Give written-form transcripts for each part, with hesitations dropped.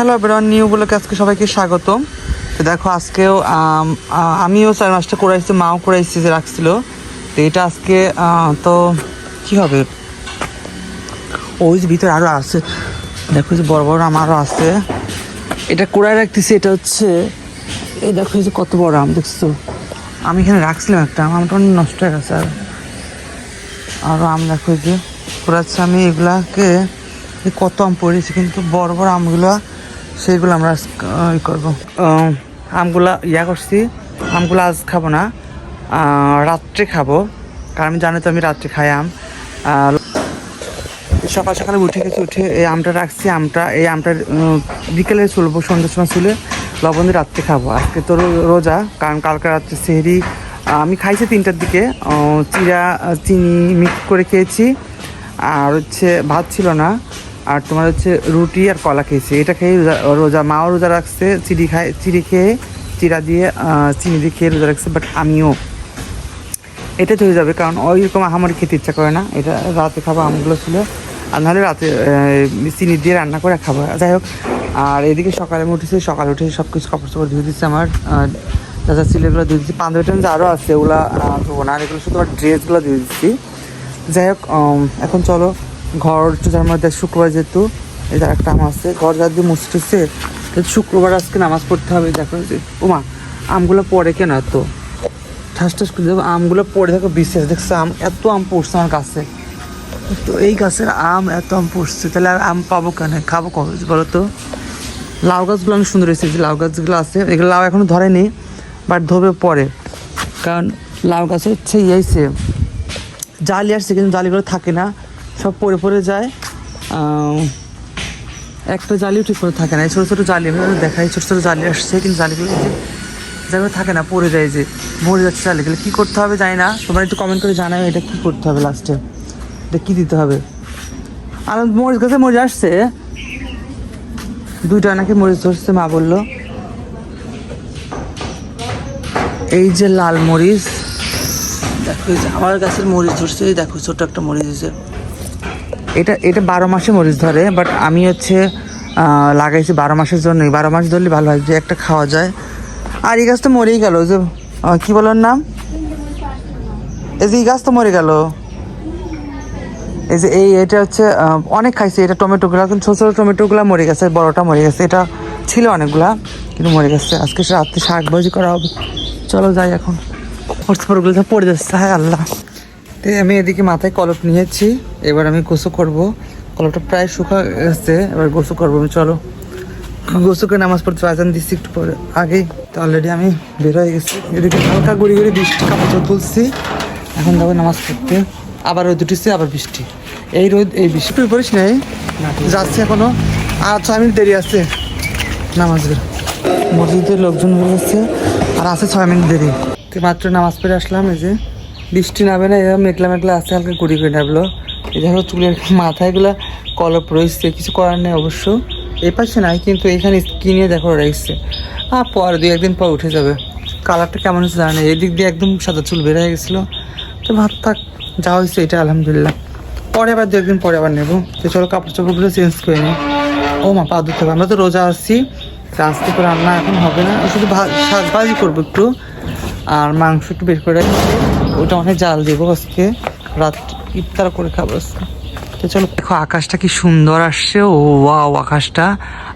Hello everyone, new ব্লগে আজকে সবাইকে স্বাগতম। তো দেখো আজকেও আমিও 4 মাসটা করাইছি, মাও করাইছি যে রাখছিল। তো এটা আজকে তো কি হবে, ওই যে ভিতরে আরও আছে, দেখো যে বড় বড় আম আরও আছে। এটা কোড়ায় রাখতেছি, এটা হচ্ছে এই দেখো যে কত বড় আম দেখছো। আমি এখানে রাখছিলাম একটা আমটা অনেক নষ্ট হয়ে গেছে। আরও আম দেখো যে কোড়াচ্ছে। আমি এগুলাকে কত আম পড়েছি, কিন্তু বড় বড় আমগুলো সেইগুলো আমরা ই করবো। আমগুলা করছি, আমগুলো আজ খাবো না, রাত্রে খাবো, কারণ আমি জানি তো আমি রাত্রে খাই আম। সকাল সকালে উঠে গেছি, উঠে এই আমটা রাখছি। এই আমটা বিকেলে চলবো, সন্ধ্যের সময় চুলে লবণ দিয়ে রাত্রে খাবো। আজকে তো রোজা, কারণ কালকে রাত্রে সেহরি আমি খাইছি 3টার দিকে, চিরা চিনি মিক্স করে খেয়েছি। আর হচ্ছে ভাত ছিল না, আর তোমার হচ্ছে রুটি আর কলা খেয়েছি। এটা খেয়ে রোজা, মাও রোজা রাখছে, চিড়ি খেয়ে চিরা দিয়ে চিনি দিয়ে খেয়ে রোজা রাখছে। বাট আমিও এটা হয়ে যাবে, কারণ ওইরকম আমার খেতে ইচ্ছা করে না। এটা রাতে খাবো, আমগুলো ছিল, আর নাহলে রাতে চিনি দিয়ে রান্না করে খাবো। যাই হোক, আর এদিকে সকালে উঠেছি, সকালে উঠে সব কিছু কাপড় চাপড় ধুয়ে দিচ্ছে। আমার যা ছিলেগুলো ধুয়ে দিচ্ছি, পাঞ্জাবি টাঞ্জাবি আরও আছে, ওগুলো ধোবো না, আর এগুলো শুধু আমার ড্রেসগুলো ধুয়ে দিচ্ছি। যাই হোক, এখন চলো ঘর যার মধ্যে শুক্রবার, যেহেতু এই যার একটা আম আছে, ঘর যার দিয়ে মুছতেছে, শুক্রবার আজকে নামাজ পড়তে হবে। দেখো যে ওমা আমগুলো পড়ে কেন এত ঠাস ঠাস করে, দেখো আমগুলো পড়ে, দেখো বিশেষ দেখছো আম, এত আম পড়ছে আমার গাছে। তো এই গাছের আম এত আম পড়ছে, তাহলে আর আম পাবো কেন, খাবো কবে বলো তো? লাউ গাছগুলো অনেক সুন্দর হয়েছে, যে লাউ গাছগুলো আছে, এগুলো লাউ এখনও ধরেনি, বাট ধরবে পরে, কারণ লাউ গাছে হচ্ছে ইয়েছে জালি আসছে, কিন্তু জালিগুলো থাকে না, সব পড়ে পড়ে যায়। একটা জালিও ঠিক করে থাকে না, এই ছোটো ছোটো জালি আমি দেখাই, ছোটো ছোটো জালি আসছে, কিন্তু জালিগুলো যেগুলো থাকে না, পড়ে যায়, যে মরে যাচ্ছে জালিগুলো। কী করতে হবে জানি না, তোমরা একটু কমেন্ট করে জানাও এটা কী করতে হবে, লাস্টে এটা কী দিতে হবে। আর মরিচ গাছে মরিচ আসছে 2টা নাকি মরিচ ধরছে, মা বললো। এই যে লাল মরিচ, দেখো এই যে আমার গাছের মরিচ ধরছে, দেখো ছোট্ট একটা মরিচ হয়েছে। এটা 12 মাসে মরিচ ধরে, বাট আমি হচ্ছে লাগাইছি 12 মাসের জন্যই। 12 মাস ধরলে ভালো হয়, যে একটা খাওয়া যায়। আর এই গাছ তো মরেই গেল, যে কী বলার নাম, এই যে এই গাছ তো মরে গেল। এই যে এটা হচ্ছে অনেক খাইছে, এটা টমেটোগুলো, কিন্তু ছোটো ছোটো টমেটোগুলো মরে গেছে, বড়টা মরে গেছে। এটা ছিল অনেকগুলা, কিন্তু মরে গেছে। আজকে রাত্রে শাক ভাজি করা হবে, চলো যাই এখন। ওগুলো পড়ে যাচ্ছে, হায় আল্লাহ। তো আমি এদিকে মাথায় কলপ নিয়েছি, এবার আমি গোসল করবো। কলপটা প্রায় শুকা গেছে, এবার গোসল করবো আমি। চলো গোসল করে নামাজ পড়তে আজান দিচ্ছি একটু পরে আগেই, তো অলরেডি আমি বের হয়ে গেছি। এদিকে হালকা গুড়ি গুড়ি বৃষ্টি, কাপড় তুলছি, এখন যাবো নামাজ পড়তে। আবার রোদ উঠেছে, আবার বৃষ্টি, এই রোদ এই বৃষ্টি। তুই পড়িস নাই? যাচ্ছে এখনো, আর 6 মিনিট দেরি আছে নামাজের। মসজিদের লোকজন হয়ে গেছে, আর আছে 6 মিনিট দেরি। তো মাত্র নামাজ পড়ে আসলাম, এই যে বৃষ্টি নামে না, এরকম মেঘলা মেঘলা আছে, হালকা গুড়ি করে নামলো। এই দেখো চুলের মাথায়গুলো কলপ রয়েছে, কিছু করার নেই অবশ্য। এই পাশে নাই, কিন্তু এখানে স্কিনে দেখো রয়েছে, পর 2-1 দিন পর উঠে যাবে। কালারটা কেমন হচ্ছে জানে, এদিক দিয়ে একদম সাদা চুল বের হয়ে গেছিলো। তো ভাত থাক, যা হয়েছে এটা আলহামদুলিল্লাহ, পরে আবার 2-1 দিন পরে আবার নেবো। তো চলো কাপড় চাপড়গুলো চেঞ্জ করে নিই। ও মা, পা ধুতে হবে, আমরা তো রোজা আসছি, আস্তে করে রান্না এখন হবে না, শুধু ভাজি করবো একটু, আর মাংস একটু বের করে ওটা অনেক জাল দেবো আজকে, রাত ইফতার করে খাবো আজকে। তো চলো, দেখো আকাশটা কি সুন্দর আসছে, ও ওয়াও আকাশটা।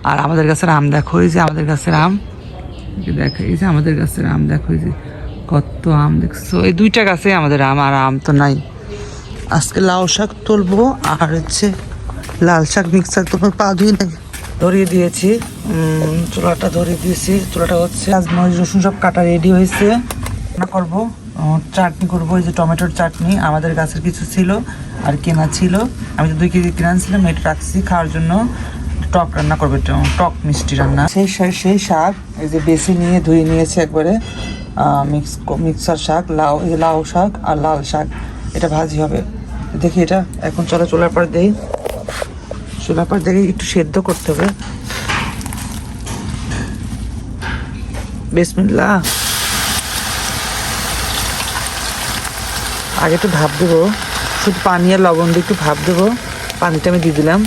আর আমাদের গাছের আম দেখো, এই যে আমাদের গাছের আম দেখো, এই যে আমাদের গাছের আম দেখো, এই যে কত আম দেখছো। এই 2টা গাছে আমাদের আম, আর আম তো নাই। আজকে লাউ শাক তুলবো, আর হচ্ছে লাল শাক মিক্সার, তোমার পা ধুই নাকি ধরিয়ে দিয়েছি, চুলাটা ধরিয়ে দিয়েছি। চুলাটা হচ্ছে আজ মরিচ রসুন সব কাটা রেডি হয়েছে, রান্না করবো, চাটনি করবো। এই যে টমেটোর চাটনি, আমাদের গাছের কিছু ছিল আর কেনা ছিল, আমি তো 2 কেজি কিনে আনছিলাম, এটা রাখছি খাওয়ার জন্য। টক রান্না করবো, টক মিষ্টি রান্না। সেই শাক এই যে বেছে নিয়ে ধুয়ে নিয়েছে একবারে, মিক্সার শাক, লাউ শাক আর লাল শাক, এটা ভাজি হবে। দেখি এটা এখন চলো চুলার পর দেই, চুলার পর দেখি একটু সেদ্ধ করতে হবে। বিসমিল্লাহ, আগে একটু ভাপ দেবো, শুধু পানি আর লবণ দিয়ে একটু ভাপ দেবো। পানিটা আমি দিয়ে দিলাম,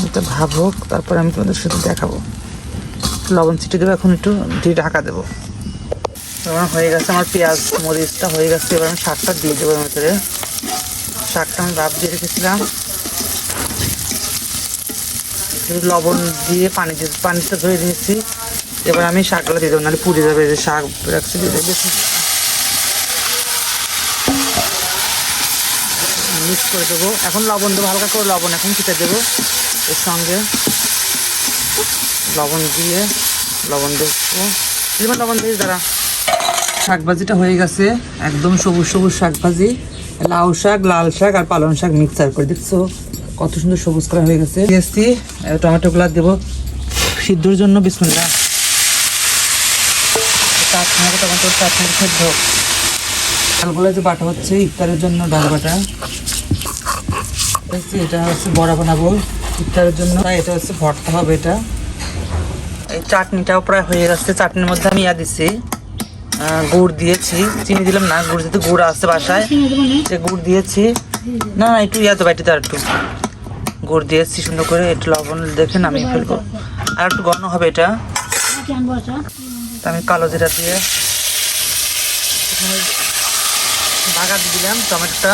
এটা ভাবুক, তারপরে আমি তোমাদের সাথে দেখাবো। লবণ ছিটে দেবো, এখন একটু দিয়ে ঢাকা দেবো। এবার হয়ে গেছে আমার পেঁয়াজ মরিচটা হয়ে গেছে। এবার আমি শাকটা দিয়ে দেবো এর ভিতরে। শাকটা আমি ভাপ দিয়ে রেখেছিলাম, লবণ দিয়ে পানিটা ধুয়ে দিয়েছি। এবার আমি শাকগুলো দিয়ে দেবো, নাহলে পুড়ে যাবে। যে শাক রাখছি দিয়ে দেবো, মিক্স করে দেবো। এখন লবণ দেবো, হালকা করে লবণ এখন ছিটে দেবো এর সঙ্গে। লবণ দিয়ে লবণ দেখবো, লবণ দিয়েছি দাঁড়া। শাকভাজিটা হয়ে গেছে, একদম সবুজ সবুজ শাকভাজি। লাউ শাক, লাল শাক আর পালং শাক মিক্সার করে, দেখছো কত সুন্দর সবুজ করা হয়ে গেছে। দিয়েছি টমেটোগুলো দেবো সিদ্ধর জন্য। বিসমিল্লাহ। টমেটোর চাটনি সেদ্ধ। ডালগুলো যে বাটা হচ্ছে ইফতারের জন্য, ডাল বাটা। এটা হচ্ছে বড়া বানাবো ইফতারের জন্য, এটা হচ্ছে ভর্তা হবে। এটা এই চাটনিটাও প্রায় হয়ে গেছে। চাটনির মধ্যে আমি দিচ্ছি গুড় দিয়েছি, চিনি দিলাম না। গুড় যেহেতু গুড় আসছে বাসায়, সে গুড় দিয়েছি। না একটু তো বাটিতে আর একটু গুড় দিয়েছি সুন্দর করে। একটু লবণ দেখে নামিয়ে ফেলবো, আর একটু ঘন হবে এটা। আমি কালো জিরা দিয়ে বাগার দিয়ে দিলাম টমেটোটা।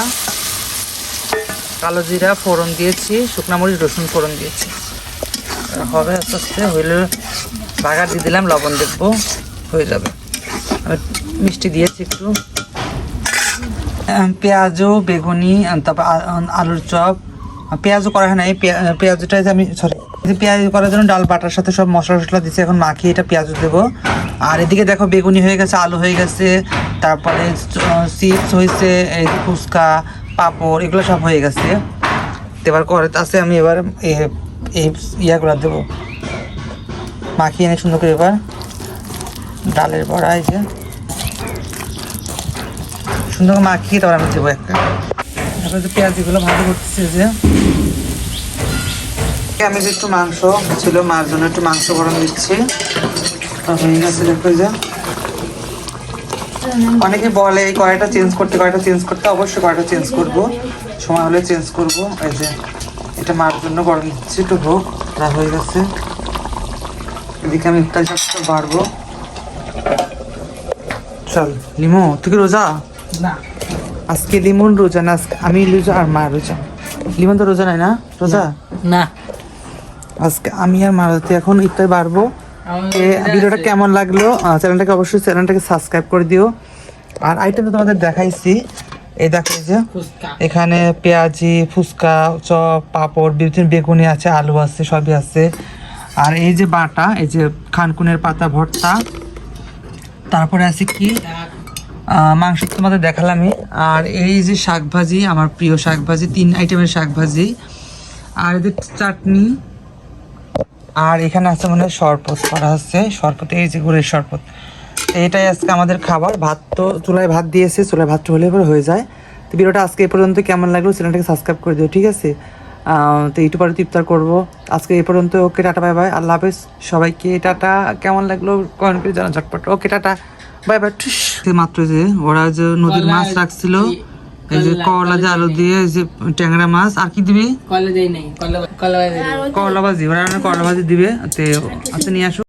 কালো জিরা ফোড়ন দিয়েছি, শুকনো মরিচ রসুন ফোড়ন দিয়েছি। হবে আস্তে আস্তে হইলে বাগার দিয়ে দিলাম, লবণ দেখবো হয়ে যাবে। আমি মিষ্টি দিয়েছি একটু। পেঁয়াজও, বেগুনি, তারপর আলুর চপ। পেঁয়াজও করা হয় না, এই পেঁয়াজটা আমি পেঁয়াজ করার জন্য ডাল বাটার সাথে সব মশলা টশলা দিচ্ছি। এখন মাখিয়ে এটা পেঁয়াজও দেবো। আর এদিকে দেখো বেগুনি হয়ে গেছে, আলু হয়ে গেছে, তারপরে চিপস হয়েছে, এই ফুচকা, পাঁপড়, এগুলো সব হয়ে গেছে। এবার করে আছে আমি এবার এই ইয়াগুলো দেবো মাখিয়ে এনে সুন্দর করে। এবার ডালের বড়া এই যে সুন্দর করে মাখিয়ে তারপর আমি দেবো একটা। তারপরে যে পেঁয়াজিগুলো ভালো করতেছি। যে আমি যে একটু মাংস ছিল, মার জন্য একটু মাংস গরম দিচ্ছি। হয়ে গেছে দেখো। যে অনেকে বলে এই কড়াইটা চেঞ্জ করতে, কড়াইটা চেঞ্জ করতে। অবশ্যই কড়াইটা চেঞ্জ করবো, সময় হলে চেঞ্জ করবো। এই যে এটা মার জন্য গরম দিচ্ছি, একটু হোক। তা হয়ে গেছে। এদিকে আমি একটা সব বাড়বো। চল লিমো, তুই কি রোজা? না আজকে লিমন রোজা না, আজকে আমি রোজা আর মা রোজা। লিমন তো রোজা নাই না? রোজা না, আজকে আমি আর মা রোজা। এখন ইফতার বাড়বো। ভিডিওটা কেমন লাগলো, চ্যানেলটাকে সাবস্ক্রাইব করে দিও। আর আইটেম তো তোমাদের দেখাইছি, এই দেখো যে এখানে পেঁয়াজি, ফুচকা, চপ, পাঁপড়, বিভিন্ন বেগুনি আছে, আলু আছে, সবই আছে। আর এই যে বাটা, এই যে খানকুনের পাতা ভর্তা। তারপরে আছে কি মাংস তোমাদের দেখালামই। আর এই যে শাকভাজি, আমার প্রিয় শাকভাজি, 3 আইটেমের শাকভাজি। আর এদের চাটনি। আর এখানে আছে মানে শরবত করা আছে, শরবত, এই যে গুড়ের শরবত। এটাই আজকে আমাদের খাবার। ভাত তো চুলায় ভাত দিয়েছে, চুলায় ভাতটা হলে পরে হয়ে যায়। তো ভিডিওটা আজকে এই পর্যন্ত। কেমন লাগলো চ্যানেলটাকে সাবস্ক্রাইব করে দিও, ঠিক আছে? তো একটু পরে ইফতার করবো। আজকে এই পর্যন্ত। ওকে, টাটা, বাই বাই, আল্লাহ হাফেজ সবাইকে। টাটা। কেমন লাগলো কমেন্ট করে জানা ঝটপট। ওকে, টাটা, বাই বাই। মাত্র যে ওরা যে নদীর মাছ রাখছিল, এই যে করলা দিয়ে আলু দিয়ে, যে ট্যাংরা মাছ। আর কি দিবি? করলা ভাজি। ওরা করলা ভাজি দিবে। আচ্ছা নিয়ে আসো।